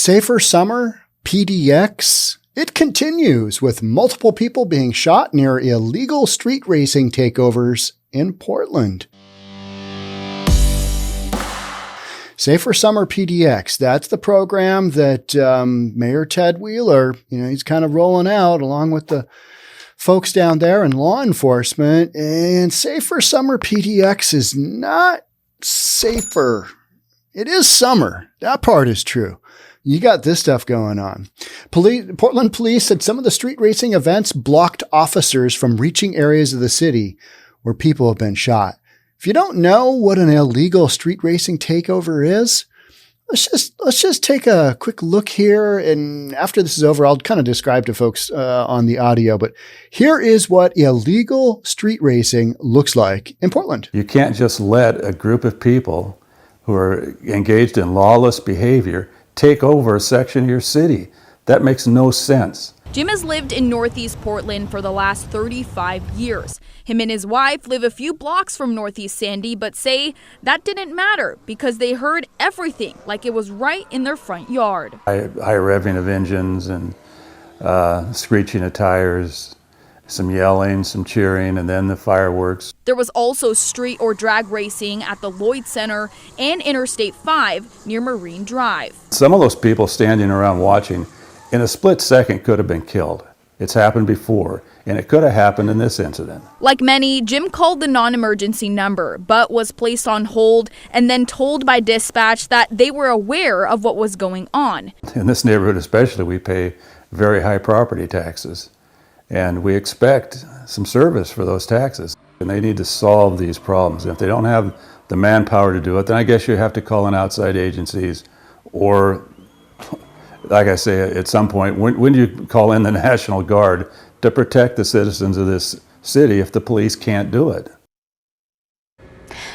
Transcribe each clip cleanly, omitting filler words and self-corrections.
Safer Summer, PDX. It continues with multiple people being shot near illegal street racing takeovers in Portland. Safer Summer PDX. That's the program that Mayor Ted Wheeler, he's kind of rolling out along with the folks down there in law enforcement. And Safer Summer PDX is not safer. It is summer. That part is true. You got this stuff going on. Portland police said some of the street racing events blocked officers from reaching areas of the city where people have been shot. If you don't know what an illegal street racing takeover is, let's just take a quick look here. And after this is over, I'll kind of describe to folks on the audio. But here is what illegal street racing looks like in Portland. You can't just let a group of people who are engaged in lawless behavior take over a section of your city. That makes no sense. Jim has lived in Northeast Portland for the last 35 years. Him and his wife live a few blocks from Northeast Sandy, but say that didn't matter because they heard everything like it was right in their front yard. High revving of engines and screeching of tires, some yelling, some cheering, and then the fireworks. There was also street or drag racing at the Lloyd Center and Interstate 5 near Marine Drive. Some of those people standing around watching in a split second could have been killed. It's happened before, and it could have happened in this incident. Like many, Jim called the non-emergency number, but was placed on hold and then told by dispatch that they were aware of what was going on. In this neighborhood especially, we pay very high property taxes, and we expect some service for those taxes. And they need to solve these problems. If they don't have the manpower to do it, then I guess you have to call in outside agencies, or like I say, at some point, when do you call in the National Guard to protect the citizens of this city if the police can't do it?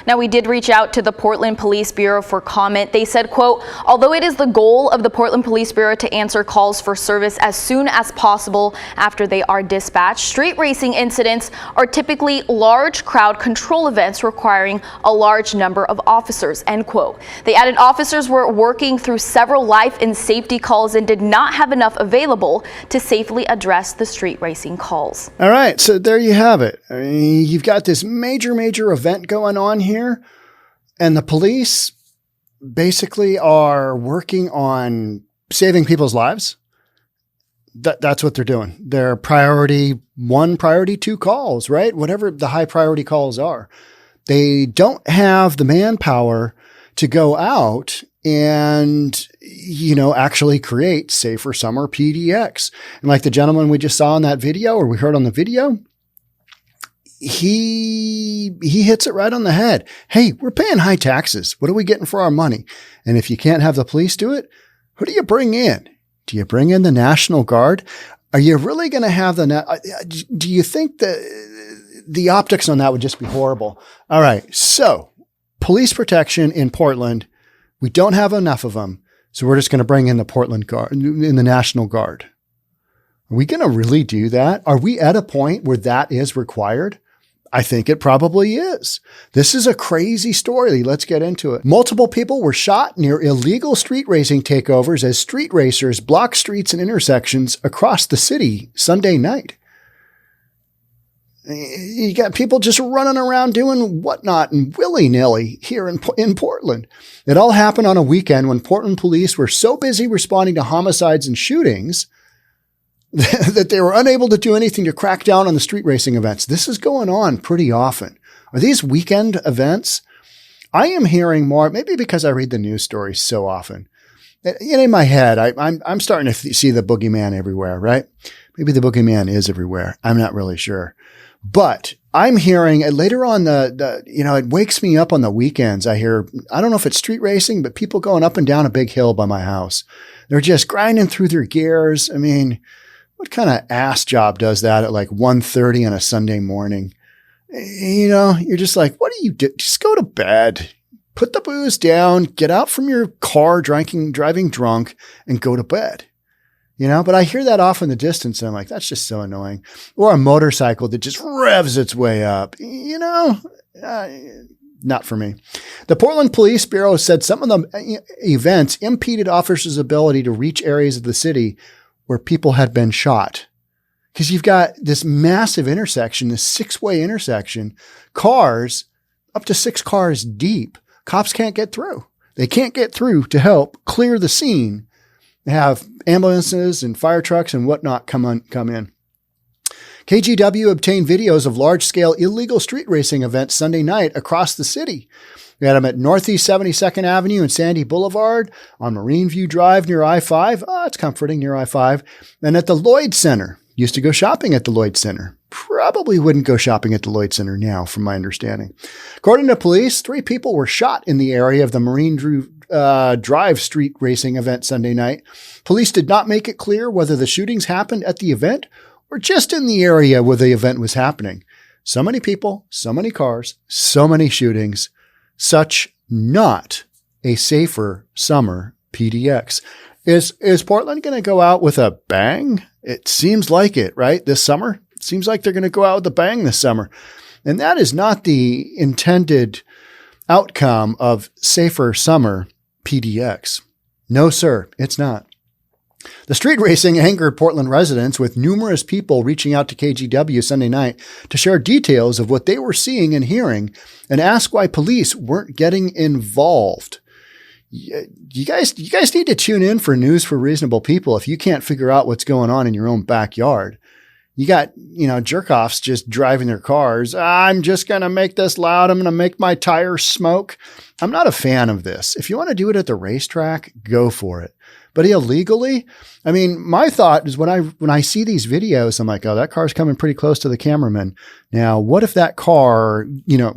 Now, we did reach out to the Portland Police Bureau for comment. They said, quote, although it is the goal of the Portland Police Bureau to answer calls for service as soon as possible after they are dispatched, street racing incidents are typically large crowd control events requiring a large number of officers, end quote. They added officers were working through several life and safety calls and did not have enough available to safely address the street racing calls. All right, so there you have it. I mean, you've got this major event going on here. And the police basically are working on saving people's lives. That's what they're doing. They're priority 1, priority 2 calls, right? Whatever the high priority calls are. They don't have the manpower to go out and, actually create Safer Summer PDX. And like the gentleman we just saw in that video, or we heard on the video, he hits it right on the head. Hey, we're paying high taxes. What are we getting for our money? And if you can't have the police do it, who do you bring in? Do you bring in the National Guard? Are you really going to have do you think the optics on that would just be horrible? All right. So police protection in Portland, we don't have enough of them. So we're just going to bring in the Portland Guard, in the National Guard. Are we going to really do that? Are we at a point where that is required? I think it probably is. This is a crazy story. Let's get into it. Multiple people were shot near illegal street racing takeovers as street racers blocked streets and intersections across the city Sunday night. You got people just running around doing whatnot and willy-nilly here in Portland. It all happened on a weekend when Portland police were so busy responding to homicides and shootings that they were unable to do anything to crack down on the street racing events. This is going on pretty often. Are these weekend events? I am hearing more, maybe because I read the news stories so often. In my head, I'm starting to see the boogeyman everywhere, right? Maybe the boogeyman is everywhere. I'm not really sure. But I'm hearing later on it wakes me up on the weekends. I hear, I don't know if it's street racing, but people going up and down a big hill by my house. They're just grinding through their gears. I mean, what kind of ass job does that at like 1:30 on a Sunday morning? You're just like, what do you do? Just go to bed, put the booze down, get out from your car driving drunk and go to bed. But I hear that off in the distance and I'm like, that's just so annoying. Or a motorcycle that just revs its way up, not for me. The Portland Police Bureau said some of the events impeded officers' ability to reach areas of the city where people had been shot. Because you've got this massive intersection, this 6-way intersection, cars, up to 6 cars deep. Cops can't get through. They can't get through to help clear the scene. They have ambulances and fire trucks and whatnot come in. KGW obtained videos of large-scale illegal street racing events Sunday night across the city. We had them at Northeast 72nd Avenue and Sandy Boulevard, on Marine View Drive near I-5. Oh, it's comforting, near I-5. And at the Lloyd Center. Used to go shopping at the Lloyd Center. Probably wouldn't go shopping at the Lloyd Center now, from my understanding. According to police, 3 people were shot in the area of the Marine Drive street racing event Sunday night. Police did not make it clear whether the shootings happened at the event or just in the area where the event was happening. So many people, so many cars, so many shootings. Such not a safer summer PDX. Is Portland going to go out with a bang? It seems like it, right? This summer? It seems like they're going to go out with a bang this summer. And that is not the intended outcome of safer summer PDX. No, sir, it's not. The street racing angered Portland residents, with numerous people reaching out to KGW Sunday night to share details of what they were seeing and hearing and ask why police weren't getting involved. You guys need to tune in for News for Reasonable People if you can't figure out what's going on in your own backyard. You got, jerk-offs just driving their cars. I'm just going to make this loud. I'm going to make my tires smoke. I'm not a fan of this. If you want to do it at the racetrack, go for it. But illegally, my thought is when I see these videos, I'm like, oh, that car's coming pretty close to the cameraman. Now, what if that car,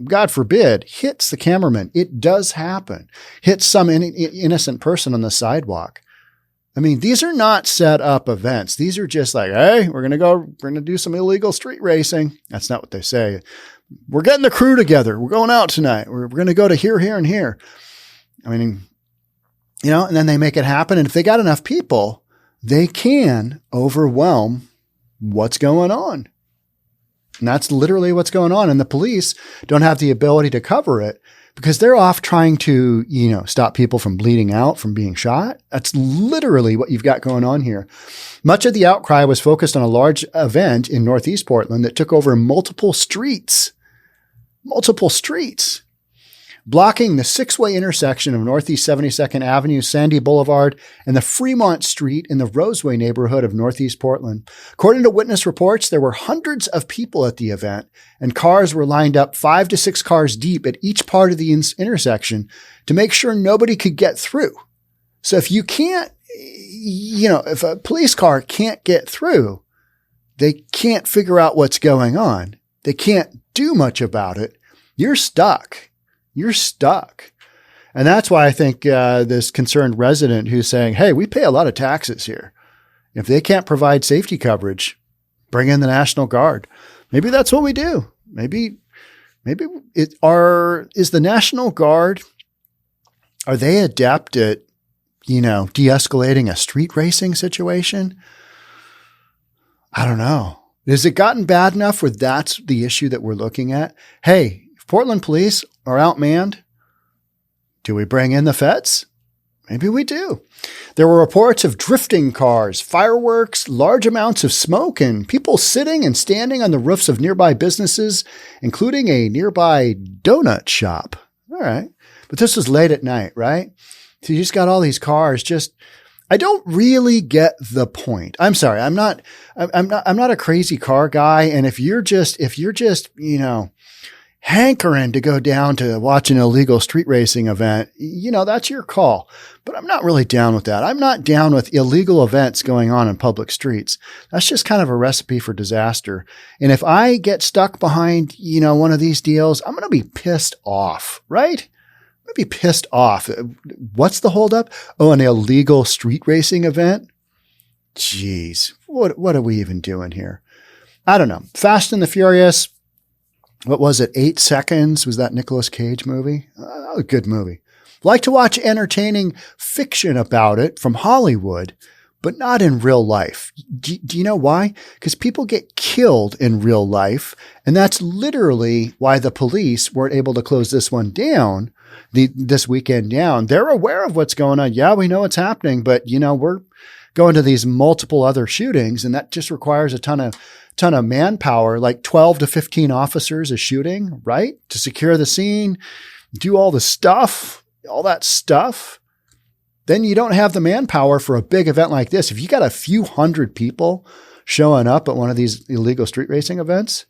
God forbid, hits the cameraman? It does happen. Hits some innocent person on the sidewalk. These are not set up events. These are just like, hey, we're going to do some illegal street racing. That's not what they say. We're getting the crew together. We're going out tonight. We're going to go to here, here, and here. And then they make it happen. And if they got enough people, they can overwhelm what's going on. And that's literally what's going on. And the police don't have the ability to cover it because they're off trying to, stop people from bleeding out, from being shot. That's literally what you've got going on here. Much of the outcry was focused on a large event in Northeast Portland that took over multiple streets, blocking the 6-way intersection of Northeast 72nd Avenue, Sandy Boulevard, and the Fremont Street in the Roseway neighborhood of Northeast Portland. According to witness reports, there were hundreds of people at the event, and cars were lined up 5 to 6 cars deep at each part of the intersection to make sure nobody could get through. So if you can't, if a police car can't get through, they can't figure out what's going on. They can't do much about it. You're stuck. You're stuck. And that's why I think this concerned resident who's saying, hey, we pay a lot of taxes here. If they can't provide safety coverage, bring in the National Guard. Maybe that's what we do. Maybe is the National Guard, are they adept at, de-escalating a street racing situation? I don't know. Has it gotten bad enough where that's the issue that we're looking at? Hey, if Portland police are outmanned, do we bring in the feds? Maybe we do. There were reports of drifting cars, fireworks, large amounts of smoke, and people sitting and standing on the roofs of nearby businesses, including a nearby donut shop. All right. But this was late at night, right? So you just got all these cars I don't really get the point. I'm sorry. I'm not a crazy car guy. And if you're just, hankering to go down to watch an illegal street racing event, that's your call. But I'm not really down with that. I'm not down with illegal events going on in public streets. That's just kind of a recipe for disaster. And if I get stuck behind, one of these deals, I'm going to be pissed off, right? I'm going to be pissed off. What's the holdup? Oh, an illegal street racing event? Jeez, what are we even doing here? I don't know. Fast and the Furious. What was it? 8 Seconds? Was that Nicolas Cage movie? A good movie. Like to watch entertaining fiction about it from Hollywood, but not in real life. Do you know why? Because people get killed in real life. And that's literally why the police weren't able to close this one down, this weekend down. They're aware of what's going on. Yeah, we know what's happening, but we're going to these multiple other shootings, and that just requires a ton of manpower, like 12 to 15 officers a shooting, right? To secure the scene, do all the stuff, all that stuff. Then you don't have the manpower for a big event like this. If you got a few hundred people showing up at one of these illegal street racing events,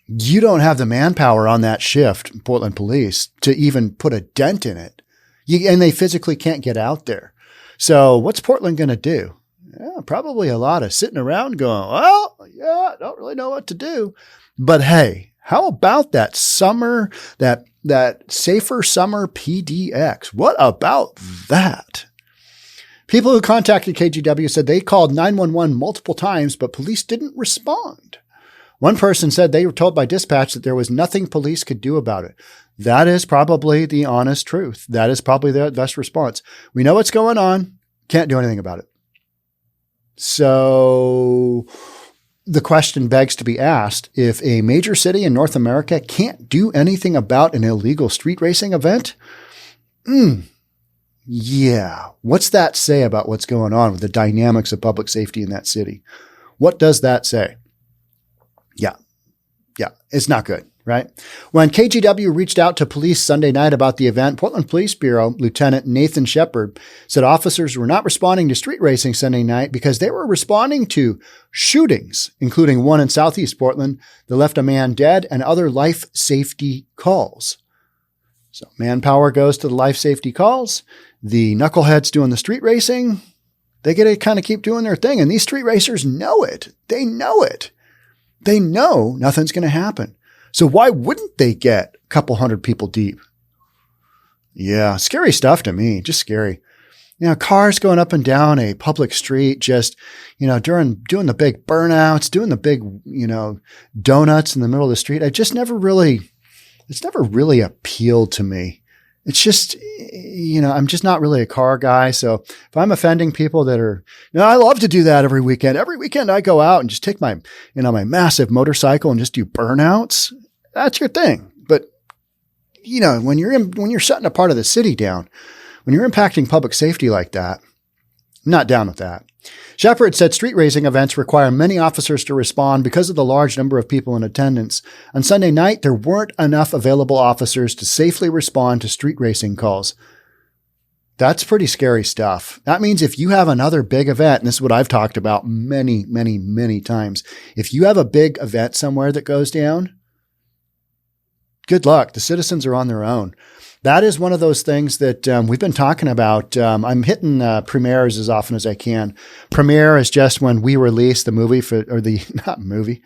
you don't have the manpower on that shift, Portland Police, to even put a dent in it. And they physically can't get out there. So what's Portland going to do? Yeah, probably a lot of sitting around going, well, yeah, I don't really know what to do. But hey, how about that summer, that safer summer PDX? What about that? People who contacted KGW said they called 911 multiple times, but police didn't respond. One person said they were told by dispatch that there was nothing police could do about it. That is probably the honest truth. That is probably the best response. We know what's going on. Can't do anything about it. So the question begs to be asked, if a major city in North America can't do anything about an illegal street racing event, yeah, what's that say about what's going on with the dynamics of public safety in that city? What does that say? Yeah, it's not good, right? When KGW reached out to police Sunday night about the event, Portland Police Bureau Lieutenant Nathan Shepard said officers were not responding to street racing Sunday night because they were responding to shootings, including one in Southeast Portland that left a man dead, and other life safety calls. So manpower goes to the life safety calls. The knuckleheads doing the street racing, they get to kind of keep doing their thing. And these street racers know it. They know it. They know nothing's going to happen. So why wouldn't they get a couple hundred people deep? Yeah, scary stuff to me. Just scary. Cars going up and down a public street, just, doing the big burnouts, doing the big, donuts in the middle of the street. It's never really appealed to me. It's just, I'm just not really a car guy. So if I'm offending people that are, I love to do that every weekend. Every weekend I go out and just take my, my massive motorcycle and just do burnouts. That's your thing. But, when you're shutting a part of the city down, when you're impacting public safety like that, I'm not down with that. Shepard said street racing events require many officers to respond because of the large number of people in attendance. On Sunday night, there weren't enough available officers to safely respond to street racing calls. That's pretty scary stuff. That means if you have another big event, and this is what I've talked about many, many, many times, if you have a big event somewhere that goes down, good luck. The citizens are on their own. That is one of those things that we've been talking about. I'm hitting premieres as often as I can. Premiere is just when we release the movie not movie.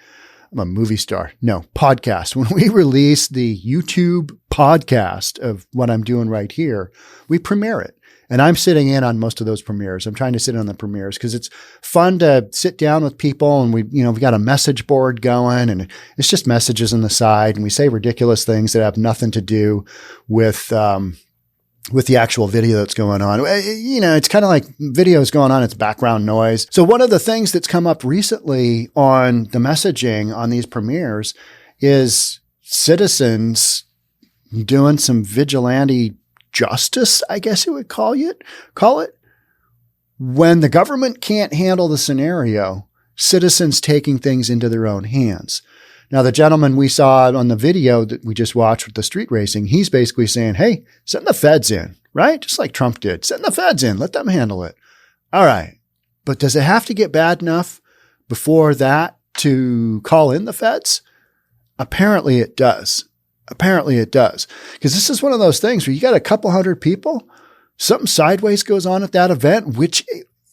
I'm a movie star. No, podcast. When we release the YouTube podcast of what I'm doing right here, we premiere it. And I'm sitting in on most of those premieres. I'm trying to sit in on the premieres because it's fun to sit down with people, and we got a message board going, and it's just messages on the side, and we say ridiculous things that have nothing to do with the actual video that's going on. It's kind of like videos going on, it's background noise. So one of the things that's come up recently on the messaging on these premieres is citizens doing some vigilante justice, I guess you would call it. When the government can't handle the scenario, citizens taking things into their own hands. Now, the gentleman we saw on the video that we just watched with the street racing, he's basically saying, hey, send the feds in, right? Just like Trump did. Send the feds in. Let them handle it. All right. But does it have to get bad enough before that to call in the feds? Apparently it does. Because this is one of those things where you got a couple hundred people, something sideways goes on at that event, which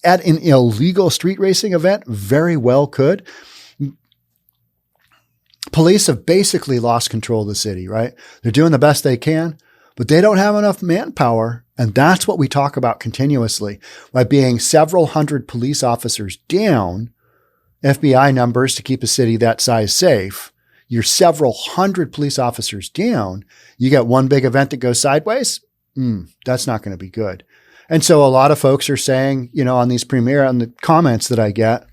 at an illegal street racing event very well could. Police have basically lost control of the city, right? They're doing the best they can, but they don't have enough manpower. And that's what we talk about continuously. By being several hundred police officers down, FBI numbers to keep a city that size safe, you're several hundred police officers down. You got one big event that goes sideways. That's not going to be good. And so a lot of folks are saying, on these on the comments that I get,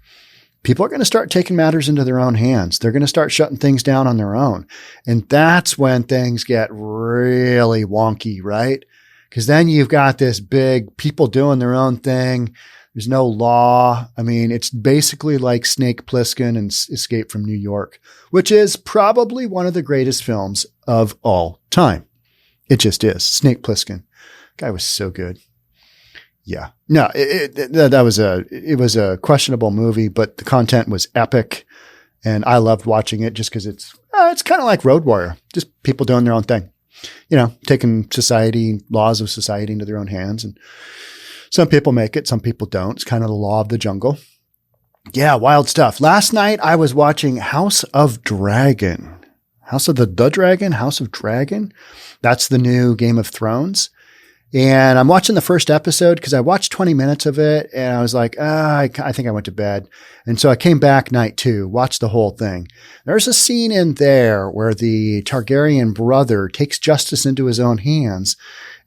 people are going to start taking matters into their own hands. They're going to start shutting things down on their own. And that's when things get really wonky, right? Because then you've got this big people doing their own thing. There's no law. I mean, it's basically like Snake Plissken and Escape from New York, which is probably one of the greatest films of all time. It just is. Snake Plissken. Guy was so good. Yeah. No, it was a questionable movie, but the content was epic. And I loved watching it just because it's kind of like Road Warrior, just people doing their own thing, taking laws of society into their own hands. And some people make it, some people don't. It's kind of the law of the jungle. Yeah, wild stuff. Last night I was watching House of Dragon. House of the Dragon? House of Dragon? That's the new Game of Thrones. And I'm watching the first episode because I watched 20 minutes of it and I was like, I think I went to bed. And so I came back night 2, watched the whole thing. There's a scene in there where the Targaryen brother takes justice into his own hands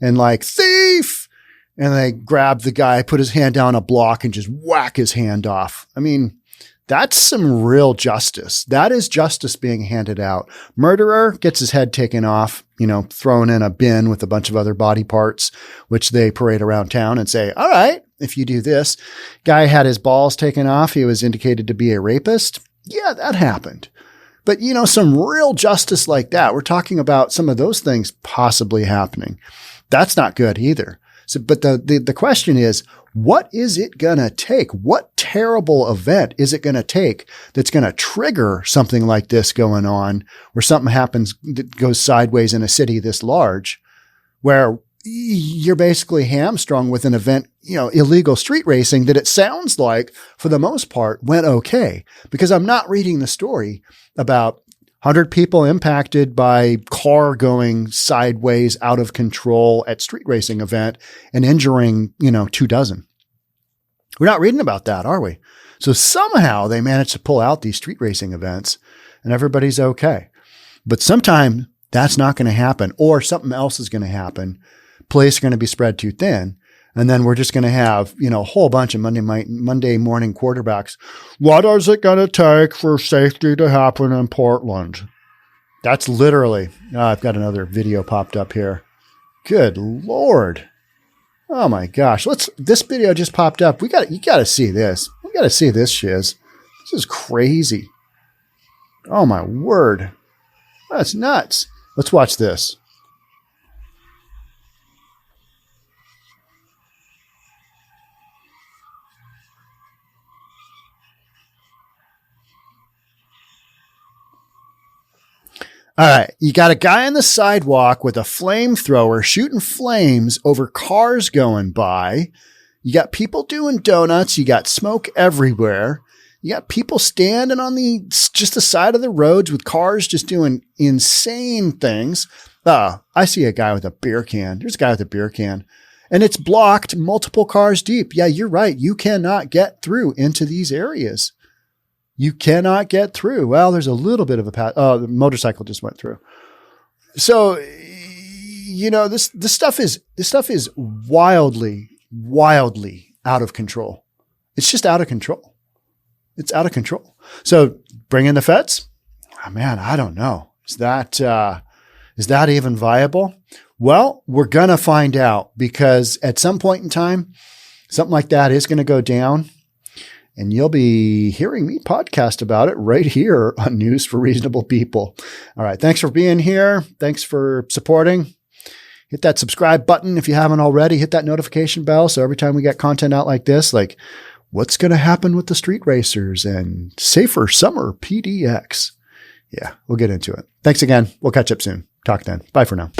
and thief! And they grab the guy, put his hand down a block and just whack his hand off. I mean, that's some real justice. That is justice being handed out. Murderer gets his head taken off, thrown in a bin with a bunch of other body parts, which they parade around town and say, all right, if you do this. Guy had his balls taken off. He was indicated to be a rapist. Yeah, that happened. But, some real justice like that. We're talking about some of those things possibly happening. That's not good either. So, but the question is, what is it going to take? What terrible event is it going to take that's going to trigger something like this going on where something happens that goes sideways in a city this large where you're basically hamstrung with an event, illegal street racing that it sounds like for the most part went okay, because I'm not reading the story about 100 people impacted by car going sideways out of control at street racing event and injuring, 24. We're not reading about that, are we? So somehow they managed to pull out these street racing events and everybody's okay. But sometime that's not going to happen, or something else is going to happen. Police are going to be spread too thin. And then we're just going to have, a whole bunch of Monday morning quarterbacks. What is it going to take for safety to happen in Portland? That's literally, I've got another video popped up here. Good Lord. Oh my gosh. This video just popped up. You got to see this. We got to see this shiz. This is crazy. Oh my word. That's nuts. Let's watch this. All right. You got a guy on the sidewalk with a flamethrower shooting flames over cars going by. You got people doing donuts. You got smoke everywhere. You got people standing on just the side of the roads with cars just doing insane things. I see a guy with a beer can. There's a guy with a beer can. And it's blocked multiple cars deep. Yeah, you're right. You cannot get through into these areas. You cannot get through. Well, there's a little bit of a path. Oh, the motorcycle just went through. So, this stuff is wildly, wildly out of control. It's just out of control. It's out of control. So bring in the feds. Oh, man, I don't know. Is that even viable? Well, we're going to find out, because at some point in time, something like that is going to go down. And you'll be hearing me podcast about it right here on News for Reasonable People. All right. Thanks for being here. Thanks for supporting. Hit that subscribe button if you haven't already. Hit that notification bell. So every time we get content out like this, like what's going to happen with the street racers and safer summer PDX. Yeah, we'll get into it. Thanks again. We'll catch up soon. Talk then. Bye for now.